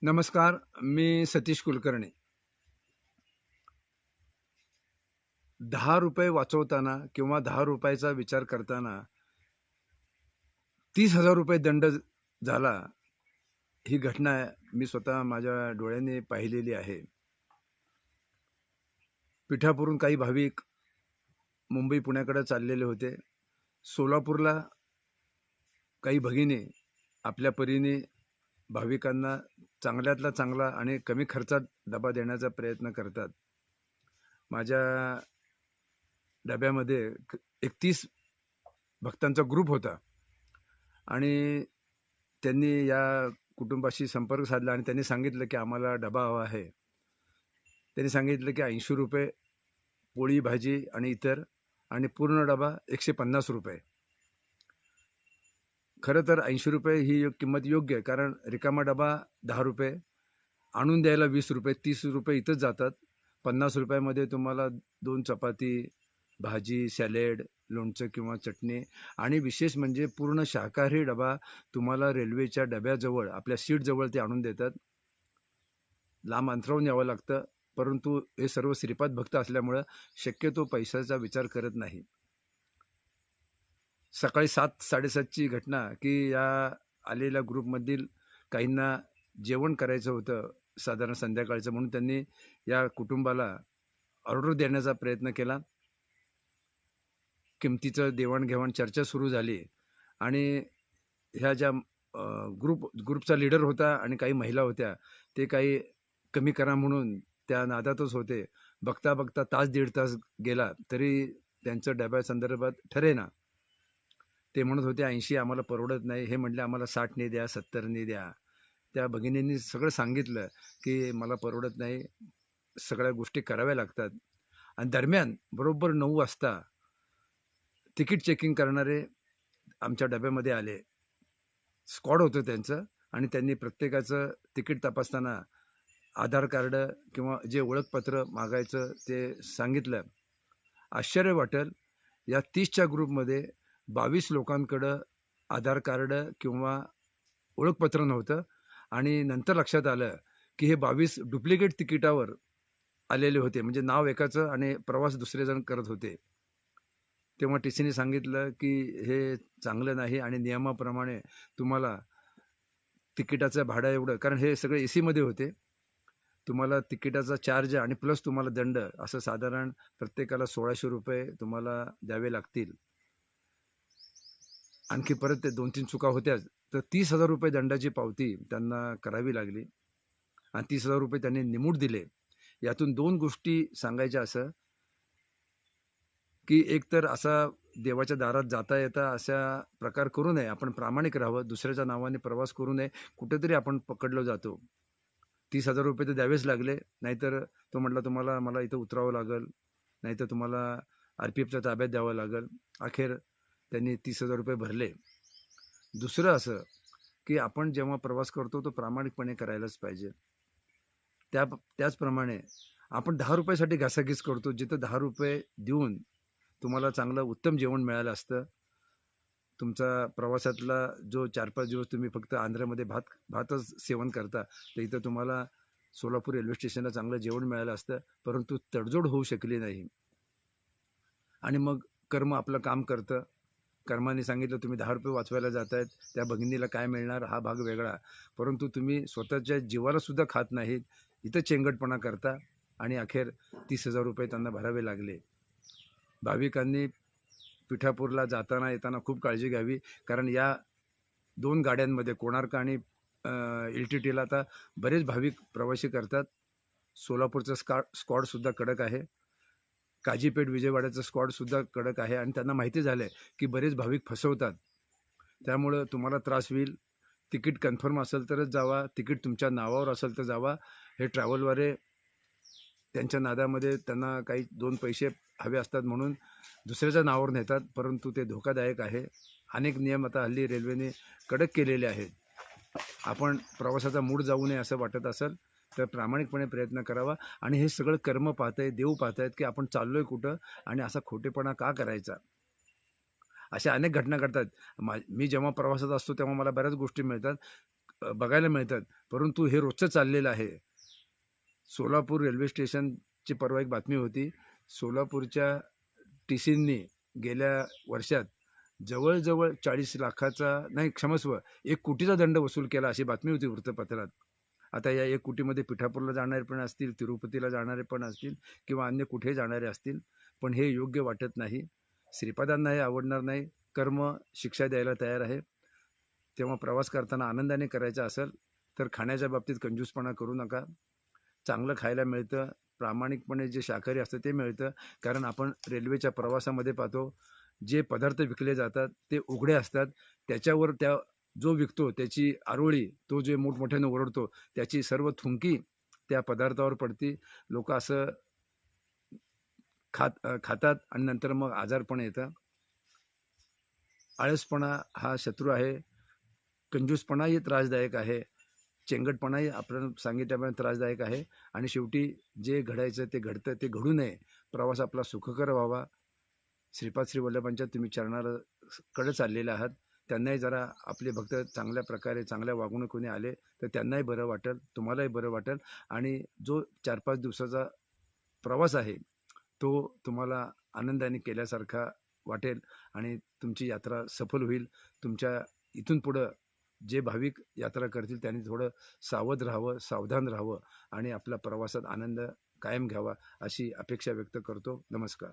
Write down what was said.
नमस्कार. मी सतीश कुलकर्णी. ₹10 वाचवताना किंवा ₹10चा विचार करताना ₹30,000 दंड झाला, ही घटना मी स्वतः माझ्या डोळ्यांनी पाहिलेली आहे. पिठापुरून काही भाविक मुंबई पुण्याकडे चाललेले होते. सोलापूरला काही भगिनी आपल्या परीने भाविकांना चांगल्यातला चांगला आणि कमी खर्चात डबा देण्याचा प्रयत्न करतात. माझ्या डब्यामध्ये 31 भक्तांचा ग्रुप होता आणि त्यांनी या कुटुंबाशी संपर्क साधला आणि त्यांनी सांगितलं की आम्हाला डबा हवा आहे. त्यांनी सांगितलं की ₹80 पोळी भाजी आणि इतर आणि पूर्ण डबा ₹150. खरं तर ₹80 ही किंमत योग्य आहे, कारण रिकामा डबा ₹10, आणून द्यायला ₹20, ₹30 इथंच जातात. ₹50मध्ये तुम्हाला 2 चपाती, भाजी, सॅलेड, लोणचं किंवा चटणी आणि विशेष म्हणजे पूर्ण शाकाहारी डबा तुम्हाला रेल्वेच्या डब्याजवळ आपल्या सीटजवळ ते आणून देतात. लांब अंतरावून यावं लागतं, परंतु हे सर्व श्रीपाद भक्त असल्यामुळं शक्यतो पैशाचा विचार करत नाही. सकाळी 7:00-7:30ची घटना की या आलेल्या ग्रुपमधील काहींना जेवण करायचं होतं साधारण संध्याकाळचं, म्हणून त्यांनी या कुटुंबाला ऑर्डर देण्याचा प्रयत्न केला. किमतीचं देवाणघेवाण चर्चा सुरू झाली आणि ह्या ज्या ग्रुपचा लीडर होता आणि काही महिला होत्या, ते काही कमी करा म्हणून त्या नादातच होते. बघता बघता तास दीड तास गेला तरी त्यांचं डब्यासंदर्भात ठरेना. ते म्हणत होते 80 आम्हाला परवडत नाही. हे म्हटले आम्हाला 60ने द्या, 70ने द्या. त्या भगिनींनी सगळं सांगितलं की मला परवडत नाही, सगळ्या गोष्टी कराव्या लागतात. आणि दरम्यान बरोबर 9 वाजता तिकीट चेकिंग करणारे आमच्या डब्यामध्ये आले. स्क्वॉड होतं त्यांचं आणि त्यांनी प्रत्येकाचं तिकीट तपासताना आधार कार्ड किंवा जे ओळखपत्र मागायचं ते सांगितलं. आश्चर्य वाटेल, या 30च्या ग्रुपमध्ये 22 लोकांकडं आधार कार्ड किंवा ओळखपत्र नव्हतं आणि नंतर लक्षात आलं की हे 22 डुप्लिकेट तिकिटावर आलेले होते. म्हणजे नाव एकाचं आणि प्रवास दुसरे जण करत होते. तेव्हा टीसीने सांगितलं की हे चांगलं नाही आणि नियमाप्रमाणे तुम्हाला तिकिटाचं भाडं एवढं, कारण हे सगळे एसीमध्ये होते, तुम्हाला तिकिटाचा चार्ज आणि प्लस तुम्हाला दंड असं साधारण प्रत्येकाला ₹1600 तुम्हाला द्यावे लागतील. आणखी परत ते 2-3 चुका होत्याच, तर ₹30,000 दंडाची पावती त्यांना करावी लागली आणि ₹30,000 त्यांनी निमूट दिले. यातून 2 गोष्टी सांगायच्या असं की एक तर असा देवाच्या दारात जाता येता असा प्रकार करू नये. आपण प्रामाणिक राहावं, दुसऱ्याच्या नावाने प्रवास करू नये. कुठेतरी आपण पकडलो जातो. ₹30,000 तर द्यावेच लागले. नाहीतर तो म्हटला तुम्हाला मला इथं उतरावं लागेल, नाहीतर तुम्हाला RPFच्या ताब्यात द्यावं लागेल. अखेर त्यांनी ₹30,000 भरले. दुसरं असं की आपण जेव्हा प्रवास करतो तो प्रामाणिकपणे करायलाच पाहिजे. त्याचप्रमाणे आपण ₹10 साठी घासाघीस करतो. जिथं ₹10 देऊन तुम्हाला चांगलं उत्तम जेवण मिळालं असतं. तुमचा प्रवासातला जो 4-5 दिवस तुम्ही फक्त आंध्रमध्ये भातच सेवन करता, तर इथं तुम्हाला सोलापूर रेल्वे स्टेशनला चांगलं जेवण मिळालं असतं, परंतु तडजोड होऊ शकली नाही. आणि मग कर्म आपलं काम करतं. कर्माने सांगितलं तुम्ही ₹10 वाचवायला जातायत, त्या भगिनीला काय मिळणार हा भाग वेगळा. परंतु तुम्ही स्वतःच्या जीवाला सुद्धा खात नाहीत, इथं चेंगटपणा करता आणि अखेर ₹30,000 त्यांना भरावे लागले. भाविकांनी पिठापूरला जाताना येताना खूप काळजी घ्यावी, कारण या 2 गाड्यांमध्ये कोणार्क आणि LTTला आता बरेच भाविक प्रवासी करतात. सोलापूरचं स्क्वॉडसुद्धा कडक आहे. काझीपेठ विजयवाड्याचं स्क्वॉडसुद्धा कडक आहे आणि त्यांना माहिती झालं आहे की बरेच भाविक फसवतात. त्यामुळं तुम्हाला त्रास होईल. तिकीट कन्फर्म असेल तरच जावा, तिकीट तुमच्या नावावर असेल तर जावा. हे ट्रॅव्हलवाले त्यांच्या नादामध्ये त्यांना काही 2 पैसे हवे असतात म्हणून दुसऱ्याच्या नावावर नेतात, परंतु ते धोकादायक आहे. अनेक नियम आता हल्ली रेल्वेने कडक केलेले आहेत. आपण प्रवासाचा मूड जाऊ नये असं वाटत असेल तर प्रामाणिकपणे प्रयत्न करावा आणि हे सगळं कर्म पाहतंय, देव पाहतायत की आपण चाललोय कुठं आणि असा खोटेपणा का करायचा. अशा अनेक घटना घडतात. मी जेव्हा प्रवासात असतो तेव्हा मला बऱ्याच गोष्टी मिळतात. बघायला मिळतात, परंतु हे रोजचं चाललेलं आहे. सोलापूर रेल्वे स्टेशनची परवा एक बातमी होती. सोलापूरच्या टीसींनी गेल्या वर्षात जवळ-जवळ 40 लाखाचा नाही क्षमस्व 1 कोटीचा दंड वसूल केला अशी बातमी होती वृत्तपत्रात. आता या 1 कोटीमध्ये पिठापूरला जाणारे पण असतील, तिरुपतीला जाणारे पण असतील किंवा अन्य कुठेही जाणारे असतील. पण हे योग्य वाटत नाही. श्रीपादांना हे आवडणार नाही. कर्म शिक्षा द्यायला तयार आहे. तेव्हा प्रवास करताना आनंदाने करायचा असेल तर खाण्याच्या बाबतीत कंजूसपणा करू नका. चांगलं खायला मिळतं, प्रामाणिकपणे जे शाकाहारी असतं ते मिळतं. कारण आपण रेल्वेच्या प्रवासामध्ये पाहतो, जे पदार्थ विकले जातात ते उघडे असतात. त्याच्यावर जो विकतो त्याची आरोळी, तो जे मोठमोठ्याने ओरडतो त्याची सर्व थुंकी त्या पदार्थावर पडती. लोक असं खातात आणि नंतर मग आजारपण येतं. आळसपणा हा शत्रू आहे. कंजूसपणाही त्रासदायक आहे. चेंगटपणाही आपण सांगितल्याप्रमाणे त्रासदायक आहे. आणि शेवटी जे घडायचं ते घडतं, ते घडू नये. प्रवास आपला सुखकर व्हावा. श्रीपाद श्री वल्लभांच्या तुम्ही चरणाकडे चाललेले आहात. त्यांनाही जरा आपले भक्त चांगल्या प्रकारे चांगल्या वागणुकीने आले तर त्यांनाही बरं वाटेल, तुम्हालाही बरं वाटेल. आणि जो 4-5 दिवसाचा प्रवास आहे तो तुम्हाला आनंदाने केल्यासारखा वाटेल आणि तुमची यात्रा सफल होईल. तुमच्या इथून पुढं जे भाविक यात्रा करतील त्यांनी थोडं सावध राहावं, सावधान राहावं आणि आपल्या प्रवासात आनंद कायम घ्यावा अशी अपेक्षा व्यक्त करतो. नमस्कार.